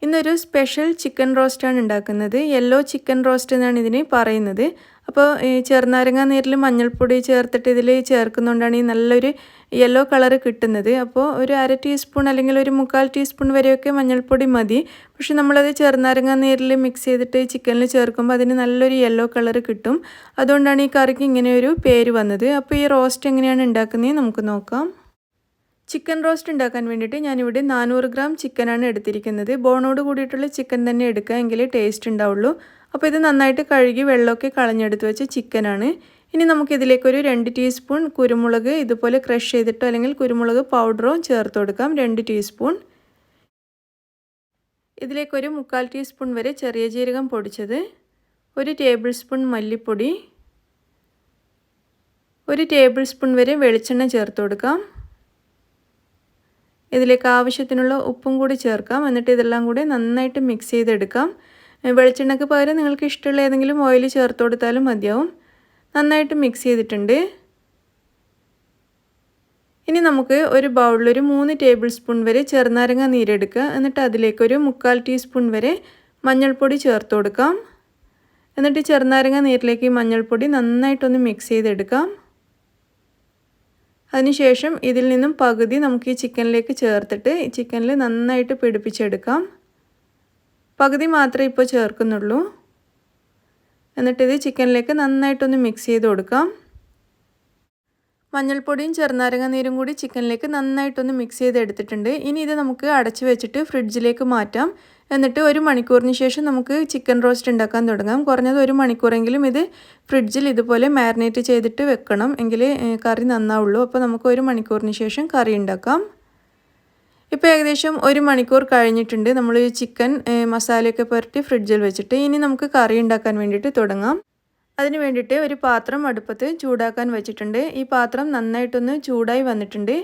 ഇന്നൊരു special chicken റോസ്റ്റാണ് ഉണ്ടാക്കുന്നത്. Yellow chicken roast എന്നാണ് ഇതിന് പറയുന്നത്. അപ്പോൾ ചെറുനാരങ്ങ നീരിൽ മഞ്ഞൾപ്പൊടി ചേർത്തിട്ട് ഇതിൽ ചേർക്കുന്നതുകൊണ്ടാണ് ഈ നല്ലൊരു യെല്ലോ കളർ കിട്ടുന്നത്. അപ്പോൾ ഒരു 1/2 ടീസ്പൂൺ അല്ലെങ്കിൽ ഒരു 1/4 ടീസ്പൂൺ വരെയൊക്കെ മഞ്ഞൾപ്പൊടി മതി. പക്ഷെ നമ്മളത് ചെറുനാരങ്ങ നീരിൽ മിക്സ് ചെയ്തിട്ട് ചിക്കനിൽ ചേർക്കുമ്പോൾ അതിന് നല്ലൊരു യെല്ലോ കളർ കിട്ടും. അതുകൊണ്ടാണ് ഈ കറിക്ക് ഇങ്ങനെ ഒരു പേര് വന്നത്. അപ്പോൾ ഈ റോസ്റ്റ് എങ്ങനെയാണ് ഉണ്ടാക്കുന്നത് നമുക്ക് നോക്കാം. ചിക്കൻ റോസ്റ്റ് ഉണ്ടാക്കാൻ വേണ്ടിയിട്ട് ഞാനിവിടെ 400 ഗ്രാം ചിക്കനാണ് എടുത്തിരിക്കുന്നത്. ബോണോട് കൂടിയിട്ടുള്ള ചിക്കൻ തന്നെ എടുക്കുക, എങ്കിലേ ടേസ്റ്റ് ഉണ്ടാവുള്ളൂ. അപ്പോൾ ഇത് നന്നായിട്ട് കഴുകി വെള്ളമൊക്കെ കളഞ്ഞെടുത്ത് വെച്ച ചിക്കനാണ്. ഇനി നമുക്കിതിലേക്കൊരു 2 ടീസ്പൂൺ കുരുമുളക് ഇതുപോലെ ക്രഷ് ചെയ്തിട്ടോ അല്ലെങ്കിൽ കുരുമുളക് പൗഡറോ ചേർത്ത് കൊടുക്കാം. 2 ടീസ്പൂൺ. ഇതിലേക്കൊരു 1/4 ടീസ്പൂൺ വരെ ചെറിയ ജീരകം പൊടിച്ചത്, 1 ടേബിൾ സ്പൂൺ മല്ലിപ്പൊടി, 1 ടേബിൾ സ്പൂൺ വരെ വെളിച്ചെണ്ണ ചേർത്ത് കൊടുക്കാം. ഇതിലേക്ക് ആവശ്യത്തിനുള്ള ഉപ്പും കൂടി ചേർക്കാം. എന്നിട്ട് ഇതെല്ലാം കൂടി നന്നായിട്ട് മിക്സ് ചെയ്തെടുക്കാം. വെളിച്ചെണ്ണയ്ക്ക് പകരം നിങ്ങൾക്ക് ഇഷ്ടമുള്ള ഏതെങ്കിലും ഓയിൽ ചേർത്ത് കൊടുത്താലും മതിയാവും. നന്നായിട്ട് മിക്സ് ചെയ്തിട്ടുണ്ട്. ഇനി നമുക്ക് ഒരു ബൗളിൽ ഒരു 3 ടേബിൾ സ്പൂൺ വരെ ചെറുനാരങ്ങ നീരെടുക്കുക. എന്നിട്ട് അതിലേക്കൊരു 1/4 ടീസ്പൂൺ വരെ മഞ്ഞൾപ്പൊടി ചേർത്ത് കൊടുക്കാം. എന്നിട്ട് ചെറുനാരങ്ങ നീരിലേക്ക് ഈ മഞ്ഞൾപ്പൊടി നന്നായിട്ടൊന്ന് മിക്സ് ചെയ്തെടുക്കാം. അതിനുശേഷം ഇതിൽ നിന്നും പകുതി നമുക്ക് ഈ ചിക്കനിലേക്ക് ചേർത്തിട്ട് ഈ ചിക്കനിൽ നന്നായിട്ട് പിടിപ്പിച്ചെടുക്കാം. പകുതി മാത്രമേ ഇപ്പോൾ ചേർക്കുന്നുള്ളൂ. എന്നിട്ട് ഇത് ചിക്കനിലേക്ക് നന്നായിട്ടൊന്ന് മിക്സ് ചെയ്ത് കൊടുക്കാം. മഞ്ഞൾപ്പൊടിയും ചെറുനാരങ്ങ നീരും കൂടി ചിക്കനിലേക്ക് നന്നായിട്ടൊന്ന് മിക്സ് ചെയ്തെടുത്തിട്ടുണ്ട്. ഇനി ഇത് നമുക്ക് അടച്ചു വെച്ചിട്ട് ഫ്രിഡ്ജിലേക്ക് മാറ്റാം. എന്നിട്ട് 1 മണിക്കൂറിന് ശേഷം നമുക്ക് ചിക്കൻ റോസ്റ്റ് ഉണ്ടാക്കാൻ തുടങ്ങാം. കുറഞ്ഞത് 1 മണിക്കൂറെങ്കിലും ഇത് ഫ്രിഡ്ജിൽ ഇതുപോലെ മാരിനേറ്റ് ചെയ്തിട്ട് വെക്കണം, എങ്കിലേ കറി നന്നാവുള്ളൂ. അപ്പോൾ നമുക്ക് 1 മണിക്കൂറിന് ശേഷം കറി ഉണ്ടാക്കാം. ഇപ്പോൾ ഏകദേശം 1 മണിക്കൂർ കഴിഞ്ഞിട്ടുണ്ട്. നമ്മൾ ഈ ചിക്കൻ മസാലയൊക്കെ പുരട്ടി ഫ്രിഡ്ജിൽ വെച്ചിട്ട് ഇനി നമുക്ക് കറി ഉണ്ടാക്കാൻ വേണ്ടിയിട്ട് തുടങ്ങാം. അതിന് വേണ്ടിയിട്ട് ഒരു പാത്രം അടുപ്പത്ത് ചൂടാക്കാൻ വെച്ചിട്ടുണ്ട്. ഈ പാത്രം നന്നായിട്ടൊന്ന് ചൂടായി വന്നിട്ടുണ്ട്.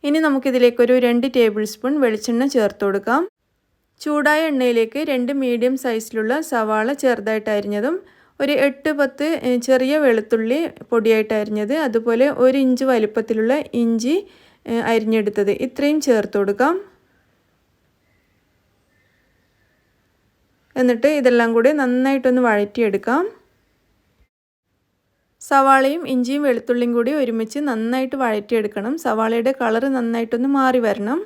ഇനി നമുക്കിതിലേക്കൊരു 2 ടേബിൾ സ്പൂൺ വെളിച്ചെണ്ണ ചേർത്ത് കൊടുക്കാം. ചൂടായ എണ്ണയിലേക്ക് 2 മീഡിയം സൈസിലുള്ള സവാള ചെറുതായിട്ട് അരിഞ്ഞതും, ഒരു 8-10 ചെറിയ വെളുത്തുള്ളി പൊടിയായിട്ട് അരിഞ്ഞത്, അതുപോലെ 1 ഇഞ്ച് വലിപ്പത്തിലുള്ള ഇഞ്ചി അരിഞ്ഞെടുത്തത്, ഇത്രയും ചേർത്ത് കൊടുക്കാം. എന്നിട്ട് ഇതെല്ലാം കൂടി നന്നായിട്ടൊന്ന് വഴറ്റിയെടുക്കാം. സവാളയും ഇഞ്ചിയും വെളുത്തുള്ളിയും കൂടി ഒരുമിച്ച് നന്നായിട്ട് വഴറ്റിയെടുക്കണം. സവാളയുടെ കളർ നന്നായിട്ടൊന്ന് മാറി വരണം.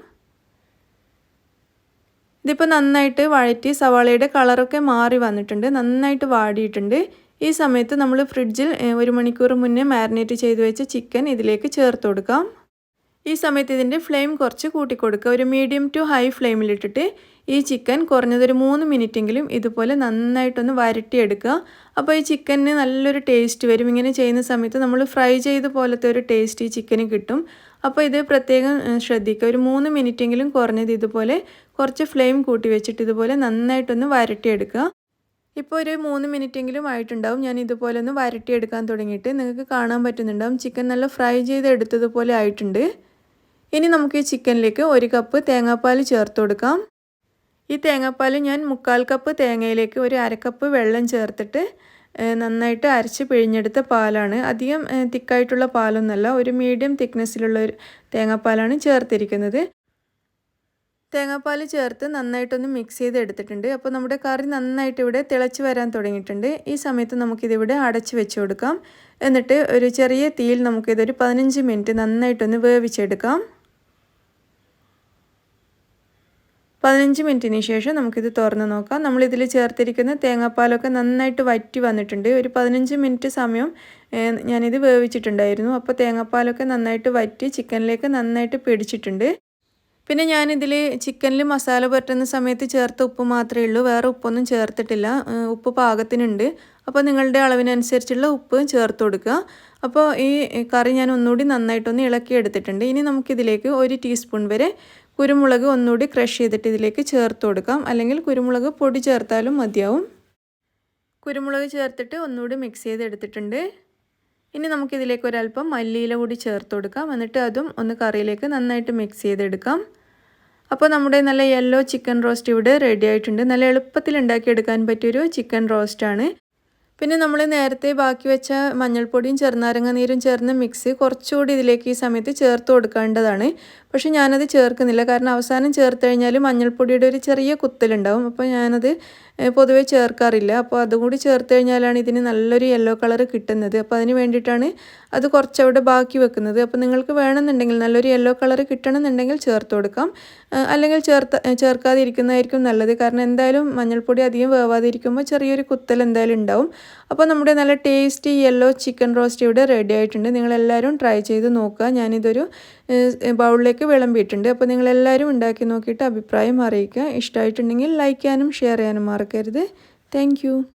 ഇതിപ്പോൾ നന്നായിട്ട് വഴറ്റി സവാളയുടെ കളറൊക്കെ മാറി വന്നിട്ടുണ്ട്, നന്നായിട്ട് വാടിയിട്ടുണ്ട്. ഈ സമയത്ത് നമ്മൾ ഫ്രിഡ്ജിൽ 1 മണിക്കൂർ മുന്നേ മാരിനേറ്റ് ചെയ്ത് വെച്ച ചിക്കൻ ഇതിലേക്ക് ചേർത്ത് കൊടുക്കാം. ഈ സമയത്ത് ഇതിൻ്റെ ഫ്ലെയിം കുറച്ച് കൂട്ടിക്കൊടുക്കുക. ഒരു മീഡിയം ടു ഹൈ ഫ്ലെയിമിലിട്ടിട്ട് ഈ ചിക്കൻ കുറഞ്ഞതൊരു 3 മിനിറ്റെങ്കിലും ഇതുപോലെ നന്നായിട്ടൊന്ന് വരട്ടിയെടുക്കുക. അപ്പോൾ ഈ ചിക്കന് നല്ലൊരു ടേസ്റ്റ് വരും. ഇങ്ങനെ ചെയ്യുന്ന സമയത്ത് നമ്മൾ ഫ്രൈ ചെയ്ത പോലത്തെ ഒരു ടേസ്റ്റ് ഈ ചിക്കന് കിട്ടും. അപ്പോൾ ഇത് പ്രത്യേകം ശ്രദ്ധിക്കുക. ഒരു 3 മിനിറ്റെങ്കിലും കുറഞ്ഞത് ഇതുപോലെ കുറച്ച് ഫ്ലെയിം കൂട്ടി വെച്ചിട്ട് ഇതുപോലെ നന്നായിട്ടൊന്ന് വരട്ടിയെടുക്കുക. ഇപ്പോൾ ഒരു 3 മിനിറ്റെങ്കിലും ആയിട്ടുണ്ടാവും ഞാൻ ഇതുപോലെ ഒന്ന് വരട്ടിയെടുക്കാൻ തുടങ്ങിയിട്ട്. നിങ്ങൾക്ക് കാണാൻ പറ്റുന്നുണ്ടാവും ചിക്കൻ നല്ല ഫ്രൈ ചെയ്തെടുത്തതുപോലെ ആയിട്ടുണ്ട്. ഇനി നമുക്ക് ഈ ചിക്കനിലേക്ക് 1 കപ്പ് തേങ്ങാപ്പാൽ ചേർത്ത് കൊടുക്കാം. ഈ തേങ്ങാപ്പാൽ ഞാൻ 1/4 കപ്പ് തേങ്ങയിലേക്ക് ഒരു 1/2 കപ്പ് വെള്ളം ചേർത്തിട്ട് നന്നായിട്ട് അരച്ച് പിഴിഞ്ഞെടുത്ത പാലാണ്. അധികം തിക്കായിട്ടുള്ള പാലൊന്നുമല്ല, ഒരു മീഡിയം തിക്നെസ്സിലുള്ള ഒരു തേങ്ങാപ്പാലാണ് ചേർത്തിരിക്കുന്നത്. തേങ്ങാപ്പാൽ ചേർത്ത് നന്നായിട്ടൊന്ന് മിക്സ് ചെയ്ത് എടുത്തിട്ടുണ്ട്. അപ്പോൾ നമ്മുടെ കറി നന്നായിട്ട് ഇവിടെ തിളച്ച് വരാൻ തുടങ്ങിയിട്ടുണ്ട്. ഈ സമയത്ത് നമുക്കിതിവിടെ അടച്ച് വെച്ച് കൊടുക്കാം. എന്നിട്ട് ഒരു ചെറിയ തീയിൽ നമുക്കിതൊരു 15 മിനിറ്റ് നന്നായിട്ടൊന്ന് വേവിച്ചെടുക്കാം. 15 മിനിറ്റിന് ശേഷം നമുക്കിത് തുറന്ന് നോക്കാം. നമ്മളിതിൽ ചേർത്തിരിക്കുന്ന തേങ്ങാപ്പാലൊക്കെ നന്നായിട്ട് വറ്റി വന്നിട്ടുണ്ട്. ഒരു 15 മിനിറ്റ് സമയം ഞാനിത് വേവിച്ചിട്ടുണ്ടായിരുന്നു. അപ്പോൾ തേങ്ങാപ്പാലൊക്കെ നന്നായിട്ട് വറ്റി ചിക്കനിലേക്ക് നന്നായിട്ട് പിടിച്ചിട്ടുണ്ട്. പിന്നെ ഞാനിതിൽ ചിക്കനിൽ മസാല പുരട്ടുന്ന സമയത്ത് ചേർത്ത ഉപ്പ് മാത്രമേ ഉള്ളൂ, വേറെ ഉപ്പൊന്നും ചേർത്തിട്ടില്ല. ഉപ്പ് പാകത്തിനുണ്ട്. അപ്പോൾ നിങ്ങളുടെ അളവിനനുസരിച്ചുള്ള ഉപ്പ് ചേർത്ത് കൊടുക്കുക. അപ്പോൾ ഈ കറി ഞാൻ ഒന്നുകൂടി നന്നായിട്ടൊന്ന് ഇളക്കി എടുത്തിട്ടുണ്ട്. ഇനി നമുക്കിതിലേക്ക് 1 ടീസ്പൂൺ വരെ കുരുമുളക് ഒന്നുകൂടി ക്രഷ് ചെയ്തിട്ട് ഇതിലേക്ക് ചേർത്ത് കൊടുക്കാം, അല്ലെങ്കിൽ കുരുമുളക് പൊടി ചേർത്താലും മതിയാവും. കുരുമുളക് ചേർത്തിട്ട് ഒന്നുകൂടി മിക്സ് ചെയ്തെടുത്തിട്ടുണ്ട്. ഇനി നമുക്കിതിലേക്ക് ഒരല്പം മല്ലിയില കൂടി ചേർത്ത് കൊടുക്കാം. എന്നിട്ട് അതും ഒന്ന് കറിയിലേക്ക് നന്നായിട്ട് മിക്സ് ചെയ്തെടുക്കാം. അപ്പോൾ നമ്മുടെ നല്ല യെല്ലോ ചിക്കൻ റോസ്റ്റ് ഇവിടെ റെഡി ആയിട്ടുണ്ട്. നല്ല എളുപ്പത്തിൽ ഉണ്ടാക്കിയെടുക്കാൻ പറ്റിയൊരു ചിക്കൻ റോസ്റ്റാണ്. പിന്നെ നമ്മൾ നേരത്തെ ബാക്കി വെച്ച മഞ്ഞൾപ്പൊടിയും ചെറുനാരങ്ങ നീരും ചേർന്ന മിക്സ് കുറച്ചുകൂടി ഇതിലേക്ക് ഈ സമയത്ത് ചേർത്ത് കൊടുക്കേണ്ടതാണ്. പക്ഷേ ഞാനത് ചേർക്കുന്നില്ല, കാരണം അവസാനം ചേർത്ത് കഴിഞ്ഞാൽ മഞ്ഞൾപ്പൊടിയുടെ ഒരു ചെറിയ കുത്തലുണ്ടാവും. അപ്പോൾ ഞാനത് പൊതുവേ ചേർക്കാറില്ല. അപ്പോൾ അതുകൂടി ചേർത്ത് കഴിഞ്ഞാലാണ് ഇതിന് നല്ലൊരു യെല്ലോ കളർ കിട്ടുന്നത്. അപ്പോൾ അതിന് വേണ്ടിയിട്ടാണ് അത് കുറച്ചവിടെ ബാക്കി വെക്കുന്നത്. അപ്പോൾ നിങ്ങൾക്ക് വേണമെന്നുണ്ടെങ്കിൽ നല്ലൊരു യെല്ലോ കളർ കിട്ടണമെന്നുണ്ടെങ്കിൽ ചേർത്ത് കൊടുക്കാം, അല്ലെങ്കിൽ ചേർക്കാതിരിക്കുന്നതായിരിക്കും നല്ലത്. കാരണം എന്തായാലും മഞ്ഞൾപ്പൊടി അധികം വേവാതിരിക്കുമ്പോൾ ചെറിയൊരു കുത്തൽ എന്തായാലും ഉണ്ടാവും. അപ്പോൾ നമ്മുടെ നല്ല ടേസ്റ്റി യെല്ലോ ചിക്കൻ റോസ്റ്റ് ഇവിടെ റെഡി ആയിട്ടുണ്ട്. നിങ്ങളെല്ലാവരും ട്രൈ ചെയ്ത് നോക്കുക. ഞാനിതൊരു ബൗളിലേക്ക് വിളമ്പിയിട്ടുണ്ട്. അപ്പോൾ നിങ്ങളെല്ലാവരും ഉണ്ടാക്കി നോക്കിയിട്ട് അഭിപ്രായം അറിയിക്കുക. ഇഷ്ടമായിട്ടുണ്ടെങ്കിൽ ലൈക്ക് ചെയ്യാനും ഷെയർ ചെയ്യാനും മറക്കരുത്. താങ്ക്